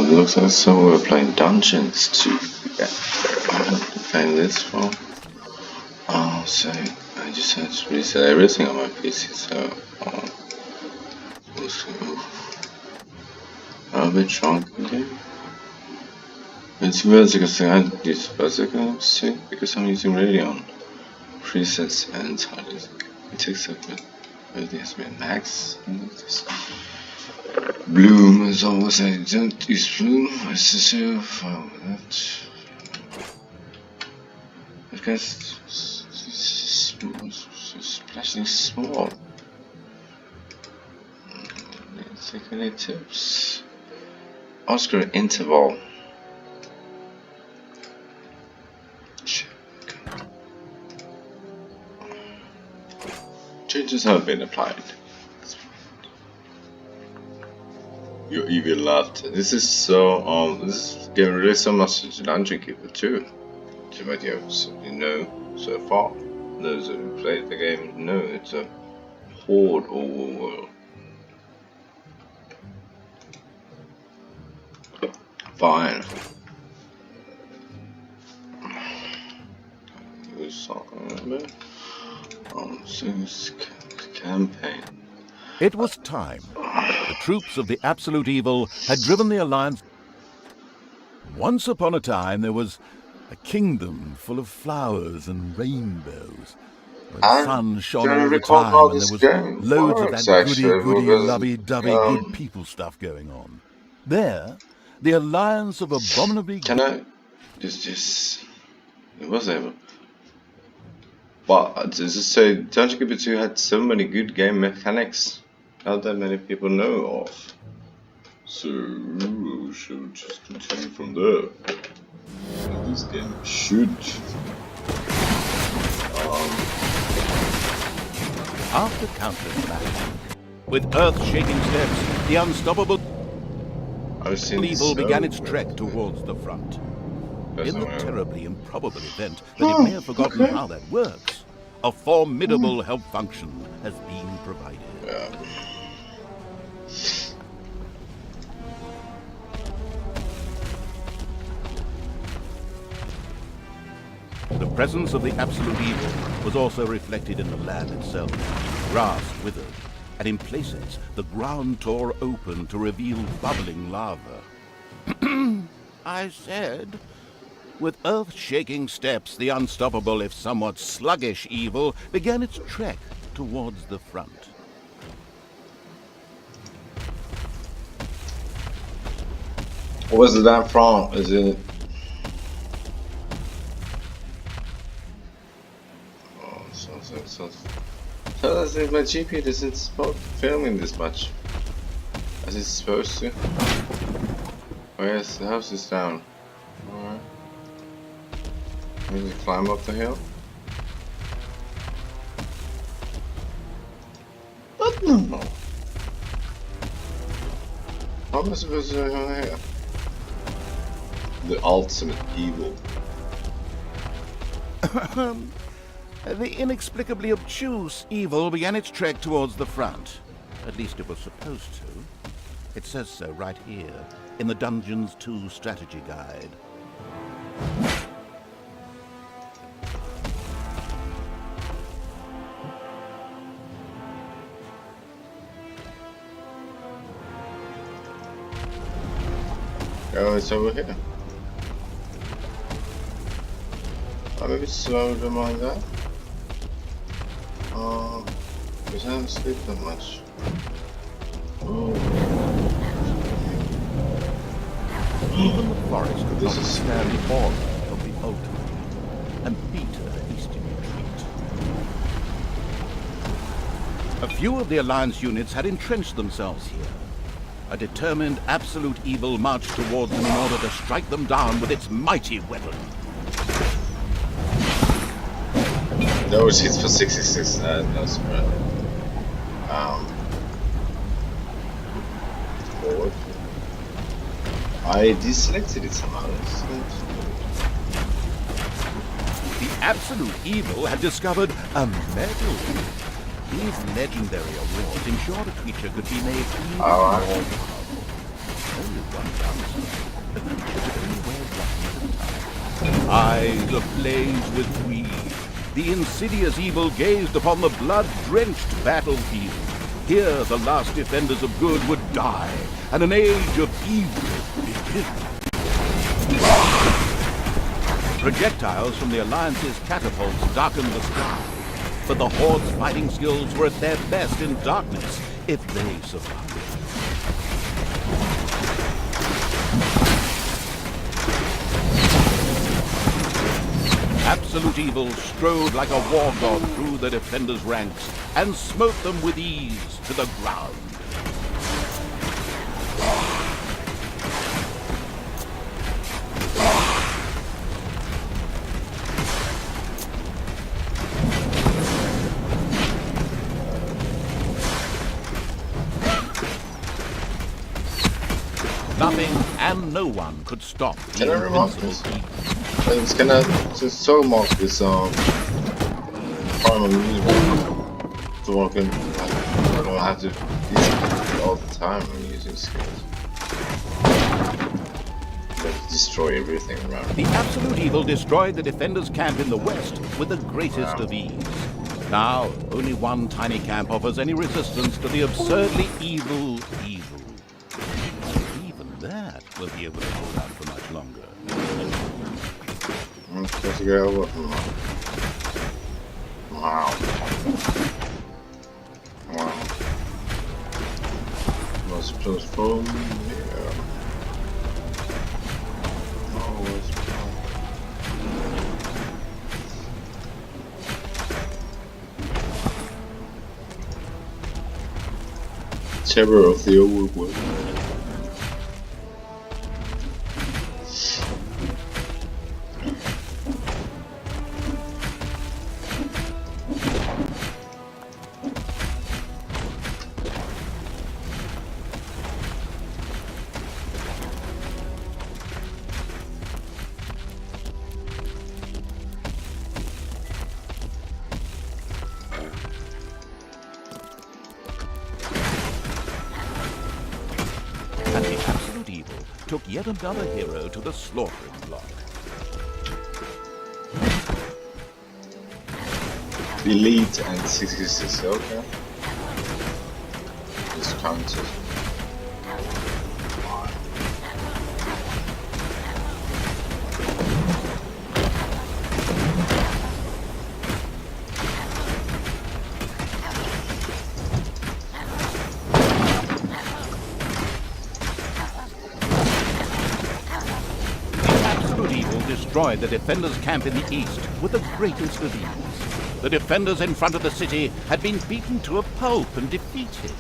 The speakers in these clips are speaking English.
it looks like so we're playing Dungeons too. Yeah, playing this for. Oh, so I just had to reset everything on my PC, so I'm a bit drunk again. It's because I use Basic because I'm using Radeon presets and titles. It takes up everything has been max. Bloom as always, I don't use Bloom. I so far with that. Because it's splashing small. Let's take any tips. Oscar interval. Changes have been applied. You even laughed. This is so this is getting rid of so much to Dungeon Keeper too. So you know so far. Those who played the game know it's a horde overworld. Fine. Campaign. It was time. The troops of the Absolute Evil had driven the Alliance. Once upon a time, there was a kingdom full of flowers and rainbows, where the sun shone all the time, and there was loads of that goody-goody, lovey-dovey, good people stuff going on. There, the Alliance of Abominably... Can I... Just... It was able... But to say, Dungeon Keeper 2 had so many good game mechanics, not that many people know of. So we should just continue from there. This game should. After countless battles, with earth-shaking steps, the unstoppable evil began its trek towards the front. In the terribly improbable event that it may have forgotten how that works, a formidable help function has been provided. The presence of the Absolute Evil was also reflected in the land itself. Grass withered, and in places the ground tore open to reveal bubbling lava. I said... With earth-shaking steps, the unstoppable, if somewhat sluggish evil began its trek towards the front. What was that from? Is it... Oh, so that's it, my GPU doesn't stop filming this much as it's supposed to. Oh yes, the house is down. Alright. Maybe climb up the hill. But no. How am I supposed to go here? The ultimate evil. The inexplicably obtuse evil began its trek towards the front. At least it was supposed to. It says so right here, in the Dungeons 2 strategy guide. Oh, it's over here. Oh, maybe slow them like that. Because I haven't slept that much. Even the forest could not stand the aura of the ultimate, and beat a hasty retreat. A few of the Alliance units had entrenched themselves here. A determined Absolute Evil marched towards them in order to strike them down with its mighty weapon. Those hits for 66, no spread. Forward. I deselected it somehow. The Absolute Evil had discovered a medal. These legendary awards ensured a creature could be made even more powerful. only one downside. The creature could only wear one at a time. Eyes ablaze with greed, the insidious evil gazed upon the blood-drenched battlefield. Here the last defenders of good would die, and an age of evil begin. Projectiles from the Alliance's catapults darkened the sky, but the Horde's fighting skills were at their best in darkness, if they survived. Absolute evil strode like a war god through the defenders' ranks and smote them with ease to the ground. Nothing and no one could stop the invincible evil. It's gonna just so mark this primal evil so I can I don't have to use it all the time when using skills. Like destroy everything around. The absolute evil destroyed the defenders' camp in the west with the greatest of ease. Now only one tiny camp offers any resistance to the absurdly evil evil. Even that will be able to hold out for much longer. I'm supposed to get over. Wow. Wow. Was supposed to fall? Yeah. Always. Terror of the old world. And the absolute evil took yet another hero to the slaughtering block. Elite and 66, okay. Just counted. Destroyed the defenders' camp in the east with the greatest of ease. The defenders in front of the city had been beaten to a pulp and defeated.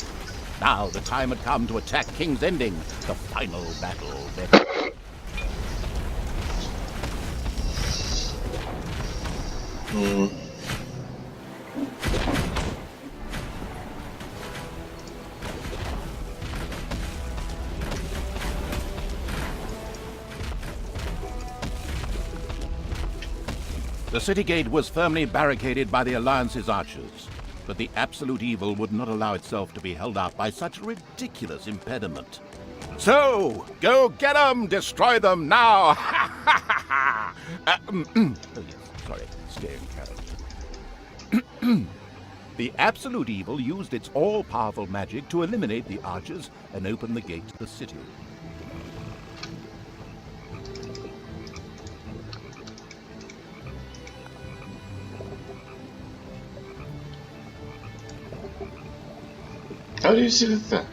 Now the time had come to attack King's Ending, the final battle. The city gate was firmly barricaded by the Alliance's archers, but the absolute evil would not allow itself to be held up by such a ridiculous impediment. So, go get them! Destroy them now! Oh yes, sorry, stay in character. The absolute evil used its all-powerful magic to eliminate the archers and open the gate to the city. How do you see the thing?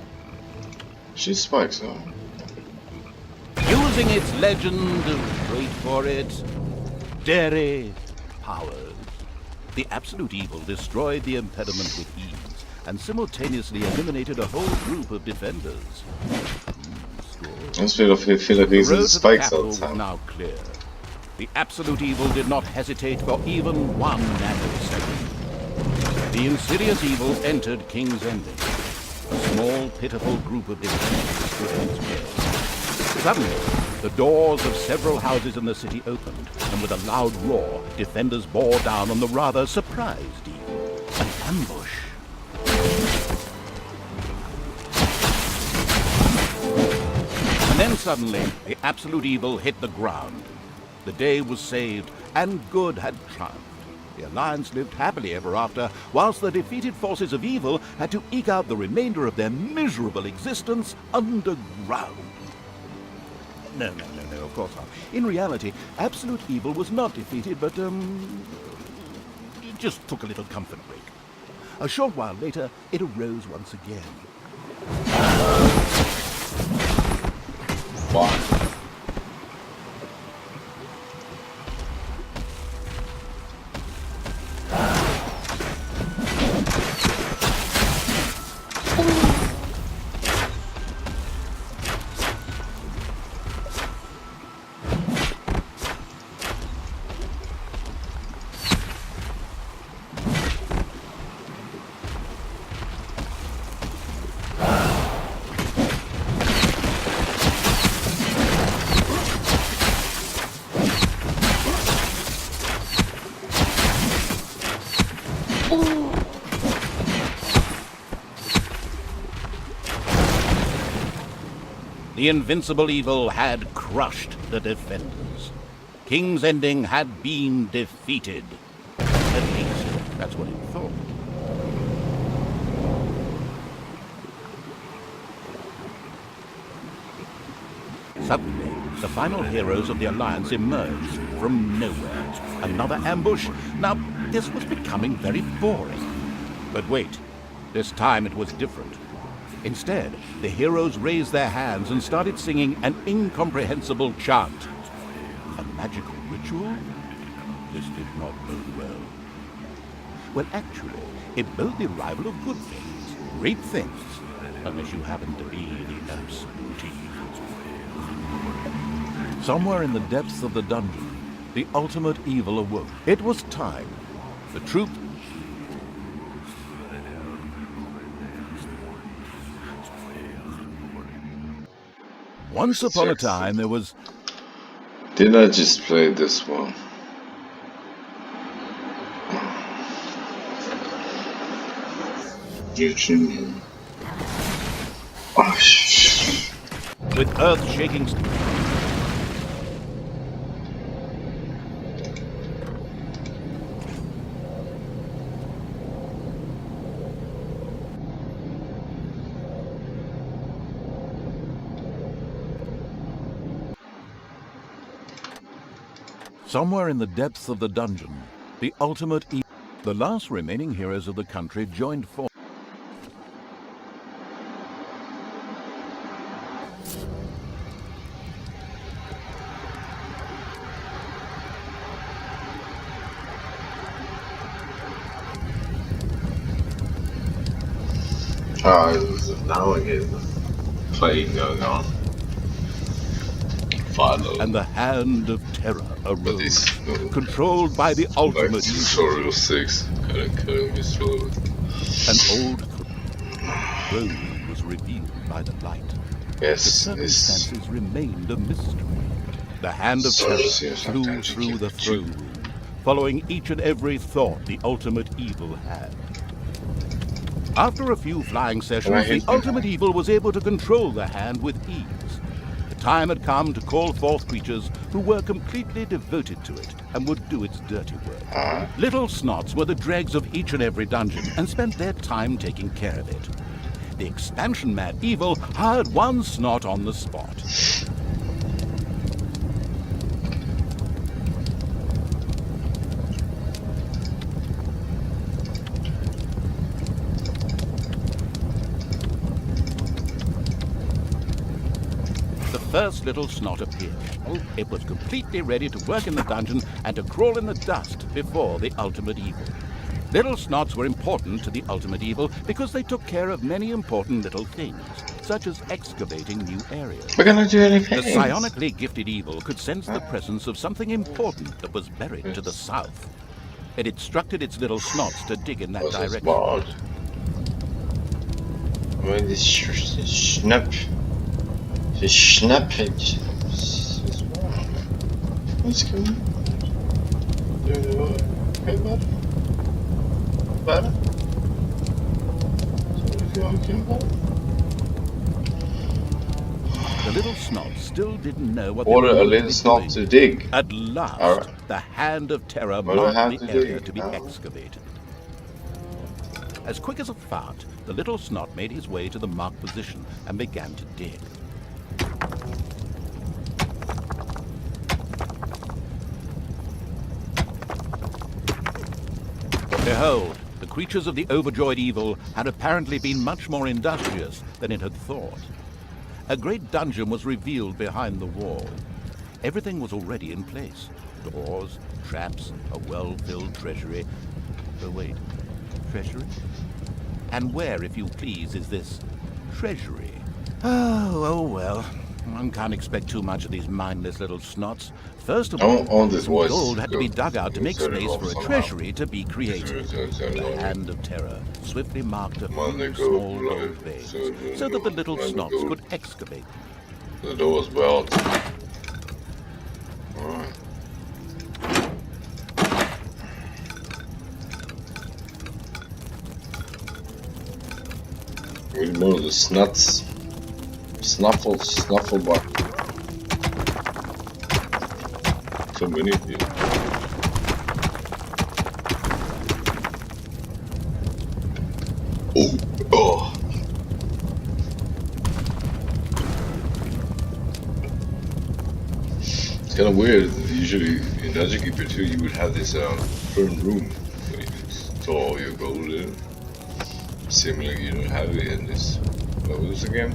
She spikes, huh? Using its legend, wait for it, Dairy powers. The absolute evil destroyed the impediment with ease and simultaneously eliminated a whole group of defenders. I just feel like these are spikes all the time. Was now clear. The absolute evil did not hesitate for even 1 nanosecond. The insidious evil entered King's Ending. A small, pitiful group of defenders stood in its way. Suddenly, the doors of several houses in the city opened, and with a loud roar, defenders bore down on the rather surprised evil. An ambush. suddenly, the absolute evil hit the ground. The day was saved, and good had triumphed. The Alliance lived happily ever after, whilst the defeated forces of evil had to eke out the remainder of their miserable existence underground. No, of course not. In reality, absolute evil was not defeated, but, it just took a little comfort break. A short while later, it arose once again. Fine. The invincible evil had crushed the defenders. King's Ending had been defeated. At least, that's what it thought. Suddenly, the final heroes of the Alliance emerged from nowhere. Another ambush? Now, this was becoming very boring. But wait, this time it was different. Instead, the heroes raised their hands and started singing an incomprehensible chant. A magical ritual? This did not bode well. Well, actually, it bode the arrival of good things, great things, unless you happen to be the absolute evil. Somewhere in the depths of the dungeon, the ultimate evil awoke. It was time. The troops... Once upon a time, there was... Did I just play this one? Oh, shit. With earth-shaking... Somewhere in the depths of the dungeon, the ultimate evil... The last remaining heroes of the country joined forces. Now I get the plague going on. Final. And the hand of terror arose, controlled by the ultimate evil. Tutorial 6, kind of killing me slowly. An old road was revealed by the light. Yes, the circumstances remained a mystery. The hand of terror flew through the throne room, following each and every thought the ultimate evil had. After a few flying sessions, the ultimate evil was able to control the hand with ease. The time had come to call forth creatures who were completely devoted to it and would do its dirty work. Little Snots were the dregs of each and every dungeon and spent their time taking care of it. The expansion-mad evil hired one Snot on the spot. First little Snot appeared. It was completely ready to work in the dungeon and to crawl in the dust before the ultimate evil. Little Snots were important to the ultimate evil because they took care of many important little things, such as excavating new areas. We're gonna do anything. The psionically gifted evil could sense the presence of something important that was buried to the south. It instructed its little Snots to dig in that direction. Well, this snap. The snappage. What's going on? Okay, bud? Better? So if you're okay, bud? The the little snots still didn't know what Order they a were little snot doing. to dig. At last, Alright. the Hand of Terror What do I marked have the to area do? to be Oh. excavated. As quick as a fart, the little snot made his way to the marked position and began to dig. Behold, the creatures of the overjoyed evil had apparently been much more industrious than it had thought. A great dungeon was revealed behind the wall. Everything was already in place. Doors, traps, a well-filled treasury. Oh, wait. Treasury? And where, if you please, is this treasury? Oh well. One can't expect too much of these mindless little snots. First of all, this some voice gold had to be go- dug out to make turn it space off for a somehow. treasury to be created. The Hand of Terror swiftly marked a few small gold veins so that the little snots could excavate. The door's belt. Alright. We know the snuts. Snufflebutt. So many of you. Oh. It's kind of weird. Usually in Dungeon Keeper 2 you would have this front room where you could store all your gold in. Similarly, you don't have it in this. What was this again?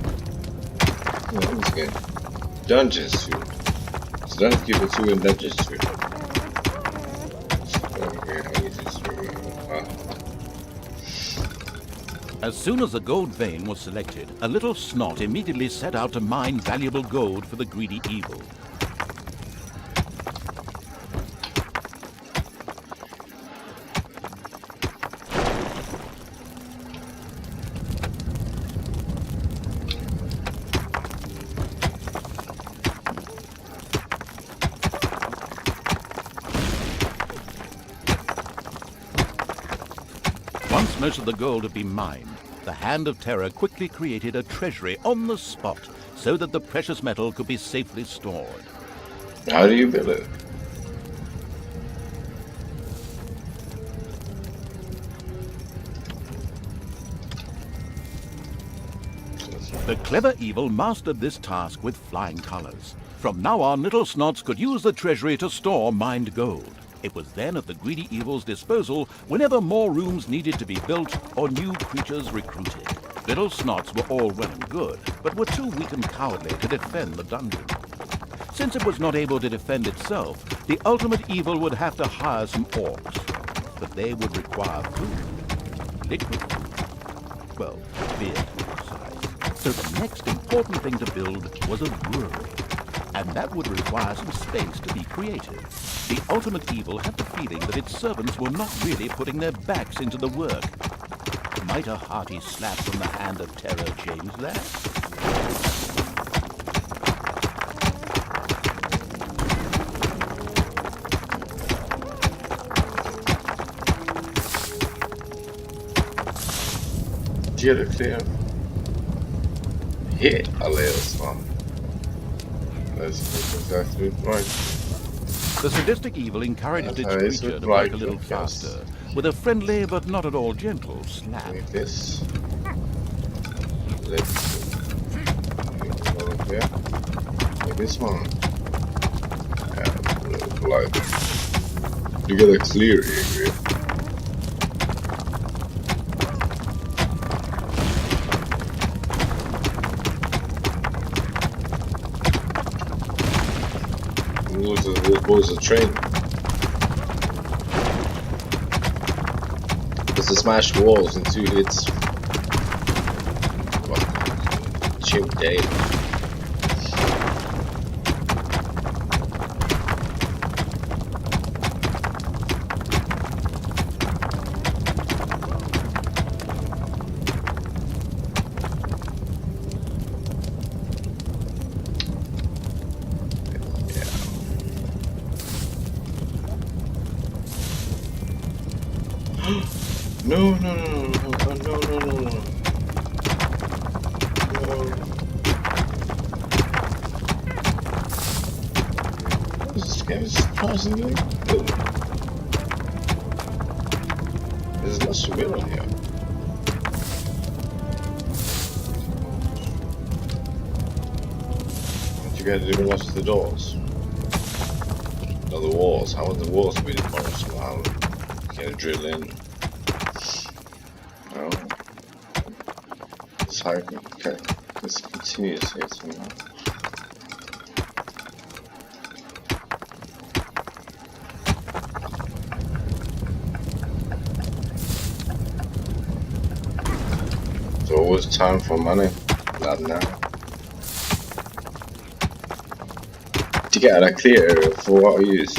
No, what was this again? Dungeons 2. It's Dungeon Keeper 2 and Dungeons 2. Okay, I need to just remember. As soon as the gold vein was selected, a little snot immediately set out to mine valuable gold for the greedy evil. Once most of the gold had been mined, the Hand of Terror quickly created a treasury on the spot so that the precious metal could be safely stored. How do you build it? The clever evil mastered this task with flying colors. From now on, little snots could use the treasury to store mined gold. It was then at the greedy evil's disposal whenever more rooms needed to be built or new creatures recruited. Little snots were all well and good, but were too weak and cowardly to defend the dungeon. Since it was not able to defend itself, the ultimate evil would have to hire some orcs. But they would require food, liquid food, well, beer to be precise. So the next important thing to build was a brewery. And that would require some space to be created. The ultimate evil had the feeling that its servants were not really putting their backs into the work. Might a hearty slap from the Hand of Terror change that? Get it clear. Hit a little spot. That's exactly right. The sadistic evil encouraged its That's how it is creature with to break a Blight, little yes. faster, with a friendly but not at all gentle slap. Like this. Let's go over here. Like this one. And like you get a clear area. What was the train? It's to smash walls in 2 hits. Chimp day. No, no, no, no, no, no, no, no, no. game is surprisingly good. There's lots to build on here. What you gotta do with lots of the doors? No, the walls. How are the walls being demolished? Wow. You gotta drill in. No. It's hard. Okay. Let's continue to say it somehow. It's always time for money. Not now. To get out of clear area for what I use.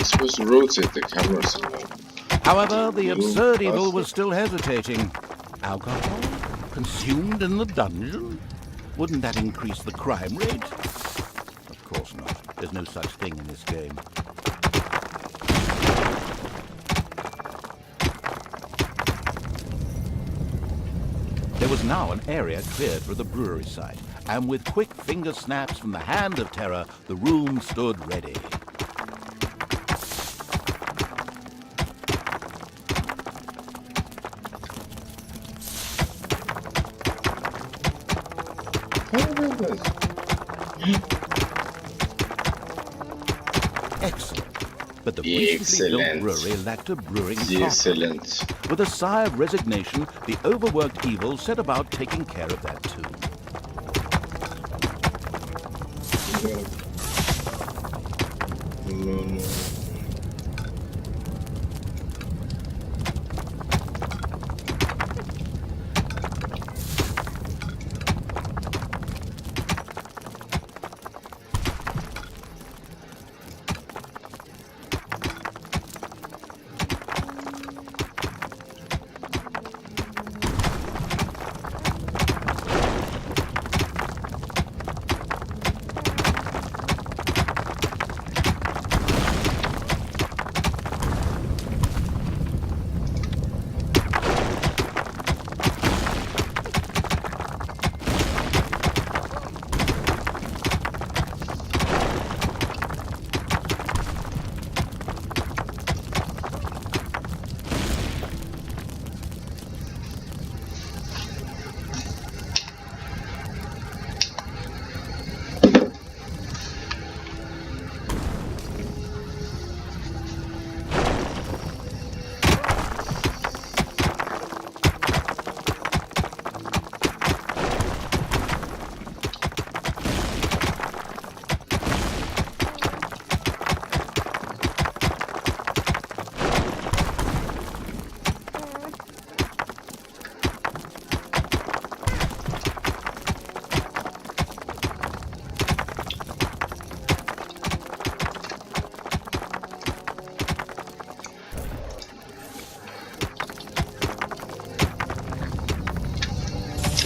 Supposed to rotate the camera somehow. However, the absurd evil was still hesitating. Alcohol? Consumed in the dungeon? Wouldn't that increase the crime rate? Of course not. There's no such thing in this game. There was now an area cleared for the brewery site, and with quick finger snaps from the hand of terror, the room stood ready. Excellent. But the recently built brewery lacked a brewing Excellent. With a sigh of resignation, the overworked evil set about taking care of that too.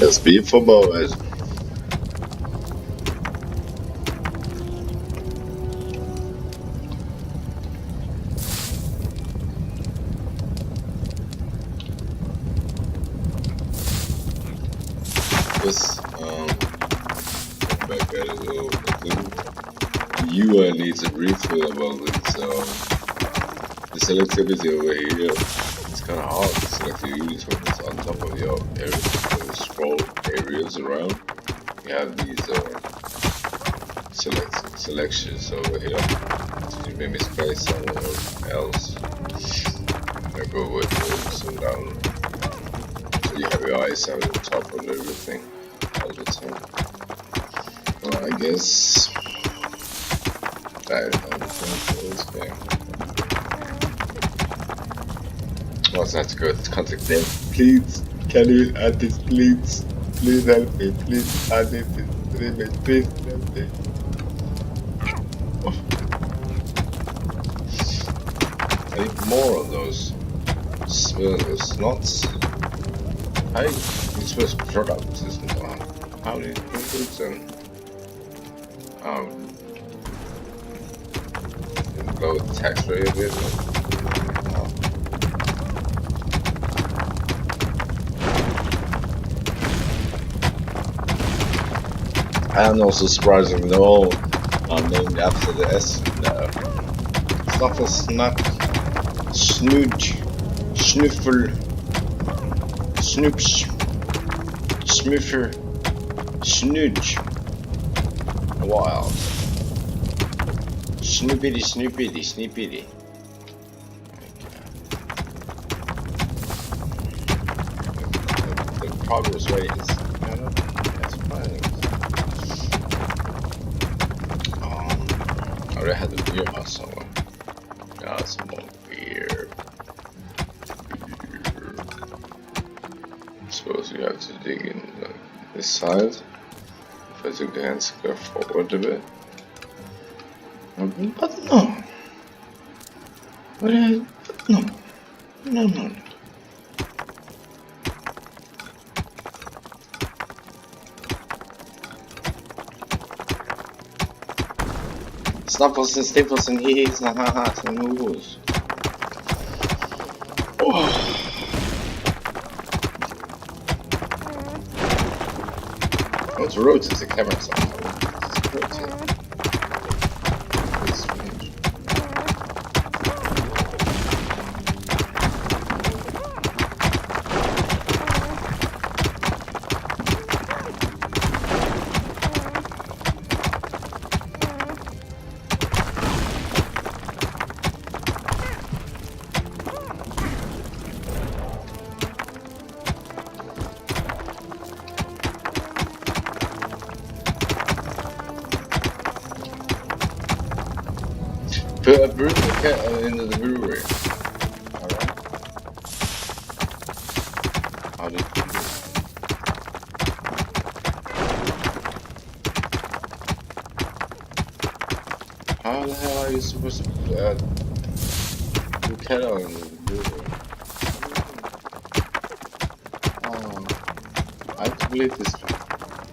Let's be for boys. This back at it a little bit. UI needs a refill about this. The selectivity over here. It's kind of hard to select the units when it's on top of your scroll areas around. You have these selections over here. So you may misplace somewhere else. I go with this and down. So you have your eyes on the top of everything all the time. Well, I guess that is all the time for this game. Well, it's not to go to contact them. Please, can you add this, please? Please help me, please add it to the stream, please help me. I need more of those slots. Hey, it's was product, isn't it? How do you include them? Lower the tax rate a bit. And also surprisingly, they're all named after the S. No. Snuffle, snap, snooch, snuffle, snoops, smiffer, snooch, wild, snoopity, snoopity, sneepity. The progress rate is kind of surprising. I already had the beer house somewhere. Got some more beer. Suppose you have to dig in this side. If I took the hands, go forward a bit. But no. But no. No. Snuffles and stiffles and he's and ha-has and whoos. Oh. Let's rotate the camera somehow. Let's rotate. It's strange. Put a brew kettle into the brewery. Alright. How do you do this? How the hell are you supposed to put a kettle in the brewery? I have to believe this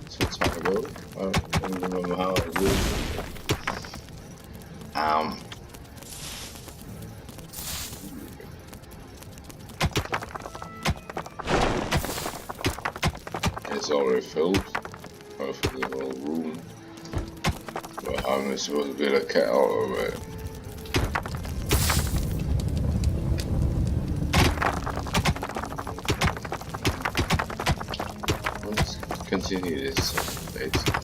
some time ago. I don't remember how I did it. It's already filled. Perfectly the whole room. But how am I supposed to build a kettle over it? Let's continue this later.